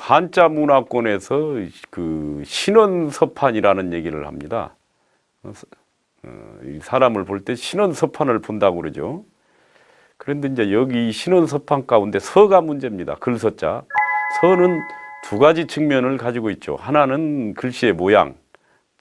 한자 문화권에서 그 신원서판이라는 얘기를 합니다. 이 사람을 볼 때 신원서판을 본다고 그러죠. 그런데 이제 여기 신원서판 가운데 서가 문제입니다. 글서자. 서는 두 가지 측면을 가지고 있죠. 하나는 글씨의 모양,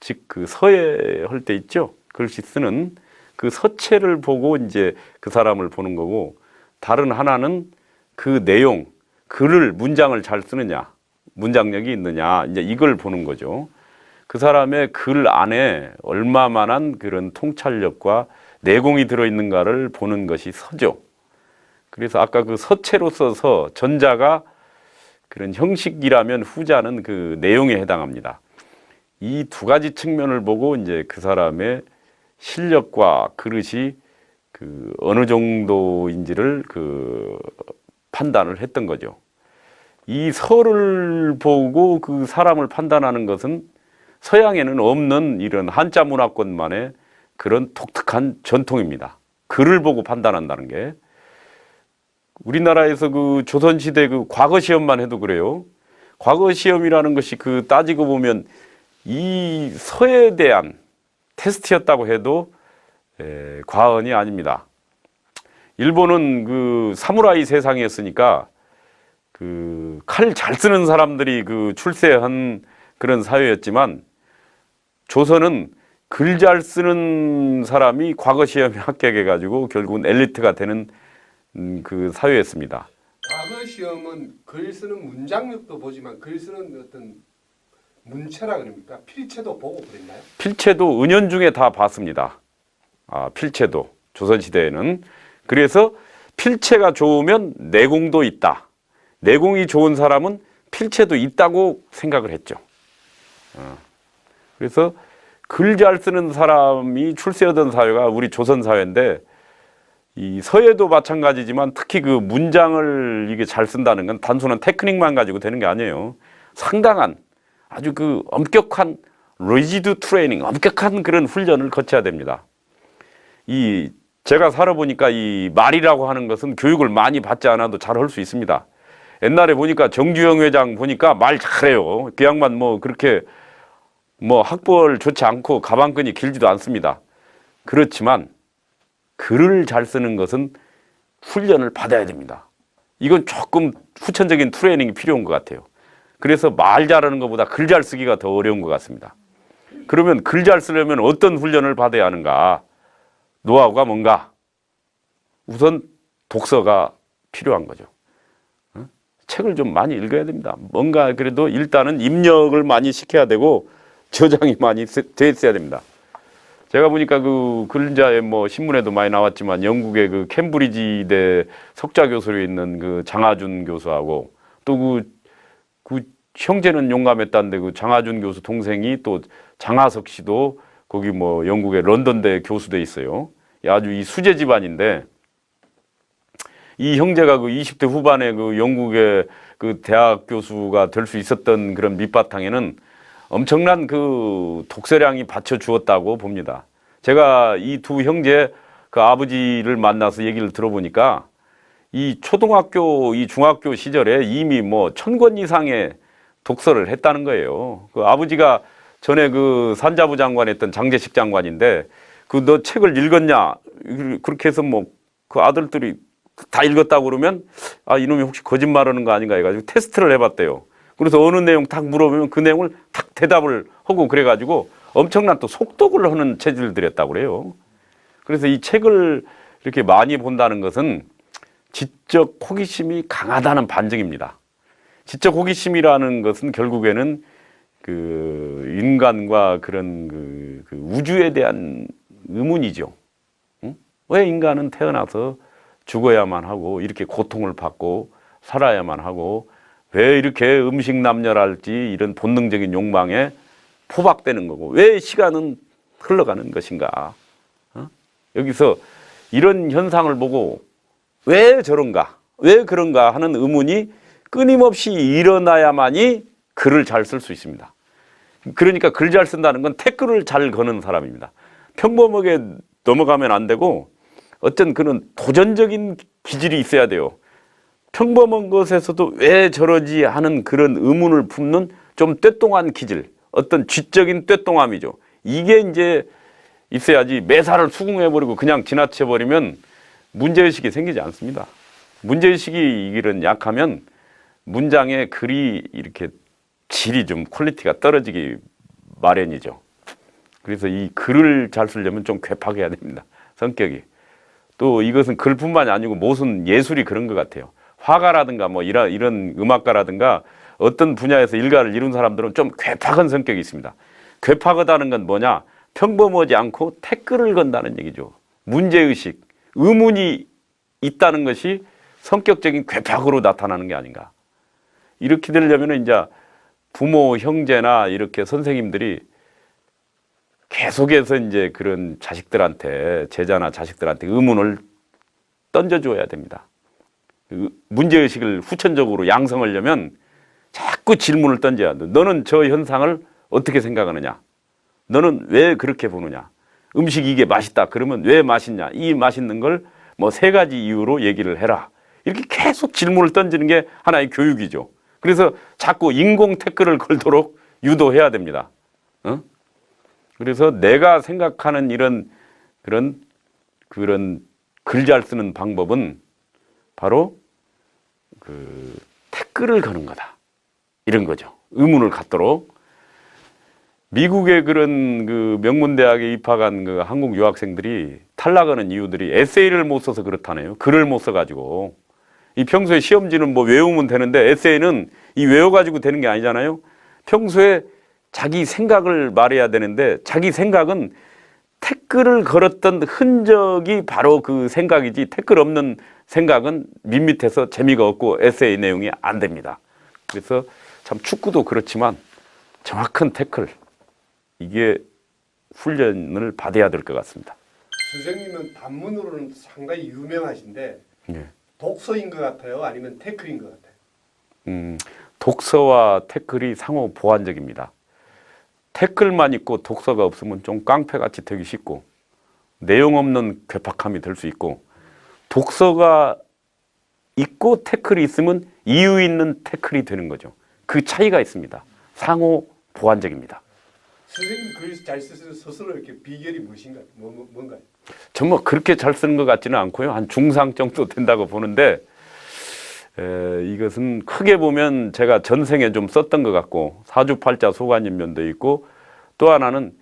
즉 그 서예할 때 있죠. 글씨 쓰는 그 서체를 보고 이제 그 사람을 보는 거고, 다른 하나는 그 내용, 글을 문장을 잘 쓰느냐, 문장력이 있느냐, 이제 이걸 보는 거죠. 그 사람의 글 안에 얼마만한 그런 통찰력과 내공이 들어있는가를 보는 것이 서죠. 그래서 아까 그 서체로 써서 전자가 그런 형식이라면 후자는 그 내용에 해당합니다. 이 두 가지 측면을 보고 이제 그 사람의 실력과 그릇이 그 어느 정도인지를 그 판단을 했던 거죠. 이 서를 보고 그 사람을 판단하는 것은 서양에는 없는 이런 한자 문화권만의 그런 독특한 전통입니다. 글을 보고 판단한다는 게. 우리나라에서 그 조선시대 그 과거 시험만 해도 그래요. 과거 시험이라는 것이 그 따지고 보면 이 서에 대한 테스트였다고 해도 과언이 아닙니다. 일본은 그 사무라이 세상이었으니까 그 칼 잘 쓰는 사람들이 그 출세한 그런 사회였지만, 조선은 글 잘 쓰는 사람이 과거 시험에 합격해가지고 결국은 엘리트가 되는 그 사회였습니다. 과거 시험은 글 쓰는 문장력도 보지만 글 쓰는 어떤 문체라 그럽니까? 필체도 보고 그랬나요? 필체도 은연중에 다 봤습니다. 필체도 조선시대에는. 그래서 필체가 좋으면 내공도 있다. 내공이 좋은 사람은 필체도 있다고 생각을 했죠. 그래서 글 잘 쓰는 사람이 출세하던 사회가 우리 조선 사회인데, 이 서예도 마찬가지지만 특히 그 문장을 이게 잘 쓴다는 건 단순한 테크닉만 가지고 되는 게 아니에요. 상당한 아주 그 엄격한 리지드 트레이닝, 엄격한 그런 훈련을 거쳐야 됩니다. 이 제가 살아보니까 이 말이라고 하는 것은 교육을 많이 받지 않아도 잘 할 수 있습니다. 옛날에 보니까 정주영 회장 보니까 말 잘해요. 그 양반 뭐 그렇게 뭐 학벌 좋지 않고 가방끈이 길지도 않습니다. 그렇지만 글을 잘 쓰는 것은 훈련을 받아야 됩니다. 이건 조금 후천적인 트레이닝이 필요한 것 같아요. 그래서 말 잘하는 것보다 글 잘 쓰기가 더 어려운 것 같습니다. 그러면 글 잘 쓰려면 어떤 훈련을 받아야 하는가? 노하우가 뭔가? 우선 독서가 필요한 거죠. 책을 좀 많이 읽어야 됩니다. 뭔가 그래도 일단은 입력을 많이 시켜야 되고 저장이 많이 돼 있어야 됩니다. 제가 보니까 그 글자에 뭐 신문에도 많이 나왔지만 영국의 그 캠브리지대 석좌 교수로 있는 그 장하준 교수하고 또 그 형제는 용감했다는데 그 장하준 교수 동생이 또 장하석 씨도 거기 뭐 영국의 런던대 교수돼 있어요. 아주 이 수재 집안인데, 이 형제가 그 20대 후반에 그 영국의 그 대학 교수가 될 수 있었던 그런 밑바탕에는 엄청난 그 독서량이 받쳐 주었다고 봅니다. 제가 이 두 형제 그 아버지를 만나서 얘기를 들어보니까 이 초등학교, 이 중학교 시절에 이미 뭐 1000권 이상의 독서를 했다는 거예요. 그 아버지가 전에 그 산자부 장관 했던 장제식 장관인데, 그 너 책을 읽었냐? 그렇게 해서 뭐 그 아들들이 다 읽었다고 그러면 이놈이 혹시 거짓말하는 거 아닌가 해가지고 테스트를 해봤대요. 그래서 어느 내용 딱 물어보면 그 내용을 딱 대답을 하고 그래가지고 엄청난 또 속독을 하는 체질을 들였다고 그래요. 그래서 이 책을 이렇게 많이 본다는 것은 지적 호기심이 강하다는 반증입니다. 지적 호기심이라는 것은 결국에는 그 인간과 그런 그 우주에 대한 의문이죠. 응? 왜 인간은 태어나서 죽어야만 하고 이렇게 고통을 받고 살아야만 하고 왜 이렇게 음식 남녀랄지 이런 본능적인 욕망에 포박되는 거고 왜 시간은 흘러가는 것인가? 여기서 이런 현상을 보고 왜 저런가? 왜 그런가 하는 의문이 끊임없이 일어나야만이 글을 잘 쓸 수 있습니다. 그러니까 글 잘 쓴다는 건 태클을 잘 거는 사람입니다. 평범하게 넘어가면 안 되고 어떤 그런 도전적인 기질이 있어야 돼요. 평범한 것에서도 왜 저러지 하는 그런 의문을 품는 좀 떼똥한 기질, 어떤 쥐적인 떼똥함이죠. 이게 이제 있어야지 매사를 수긍해버리고 그냥 지나쳐버리면 문제의식이 생기지 않습니다. 문제의식이 이 길은 약하면 문장의 글이 이렇게 질이 좀 퀄리티가 떨어지기 마련이죠. 그래서 이 글을 잘 쓰려면 좀 괴팍해야 됩니다. 성격이. 또 이것은 글뿐만이 아니고 모든 예술이 그런 것 같아요. 화가라든가 뭐 이런 음악가라든가 어떤 분야에서 일가를 이룬 사람들은 좀 괴팍한 성격이 있습니다. 괴팍하다는 건 뭐냐? 평범하지 않고 태클을 건다는 얘기죠. 문제의식, 의문이 있다는 것이 성격적인 괴팍으로 나타나는 게 아닌가. 이렇게 되려면 이제 부모, 형제나 이렇게 선생님들이 계속해서 이제 그런 자식들한테, 제자나 자식들한테 의문을 던져줘야 됩니다. 문제의식을 후천적으로 양성하려면 자꾸 질문을 던져야 돼. 너는 저 현상을 어떻게 생각하느냐? 너는 왜 그렇게 보느냐? 음식이 이게 맛있다. 그러면 왜 맛있냐? 이 맛있는 걸 뭐 3가지 이유로 얘기를 해라. 이렇게 계속 질문을 던지는 게 하나의 교육이죠. 그래서 자꾸 인공 태클을 걸도록 유도해야 됩니다. 그래서 내가 생각하는 이런 그런 글 잘 쓰는 방법은 바로 그 태클을 거는 거다. 이런 거죠. 의문을 갖도록. 미국의 그런 그 명문대학에 입학한 그 한국 유학생들이 탈락하는 이유들이 에세이를 못 써서 그렇다네요. 글을 못 써가지고. 이 평소에 시험지는 뭐 외우면 되는데 에세이는 이 외워가지고 되는 게 아니잖아요. 평소에 자기 생각을 말해야 되는데 자기 생각은 태클을 걸었던 흔적이 바로 그 생각이지 태클 없는 생각은 밋밋해서 재미가 없고 에세이 내용이 안 됩니다. 그래서 참 축구도 그렇지만 정확한 태클, 이게 훈련을 받아야 될 것 같습니다. 선생님은 단문으로는 상당히 유명하신데 예. 독서인 것 같아요? 아니면 태클인 것 같아요? 독서와 태클이 상호 보완적입니다. 태클만 있고 독서가 없으면 좀 깡패같이 되기 쉽고 내용 없는 괴팍함이 될 수 있고, 독서가 있고 태클이 있으면 이유 있는 태클이 되는 거죠. 그 차이가 있습니다. 상호 보완적입니다. 선생님 글 잘 쓰시는 스스로 이렇게 비결이 무엇인가요? 뭔가요? 정말 그렇게 잘 쓰는 것 같지는 않고요. 한 중상 정도 된다고 보는데 이것은 크게 보면 제가 전생에 좀 썼던 것 같고 사주팔자 소관인면도 있고, 또 하나는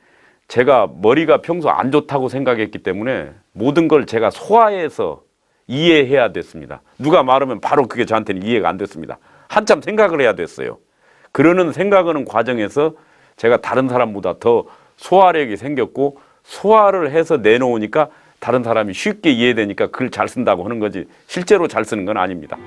제가 머리가 평소 안 좋다고 생각했기 때문에 모든 걸 제가 소화해서 이해해야 됐습니다. 누가 말하면 바로 그게 저한테는 이해가 안 됐습니다. 한참 생각을 해야 됐어요. 그러는 생각하는 과정에서 제가 다른 사람보다 더 소화력이 생겼고, 소화를 해서 내놓으니까 다른 사람이 쉽게 이해되니까 글 잘 쓴다고 하는 거지 실제로 잘 쓰는 건 아닙니다.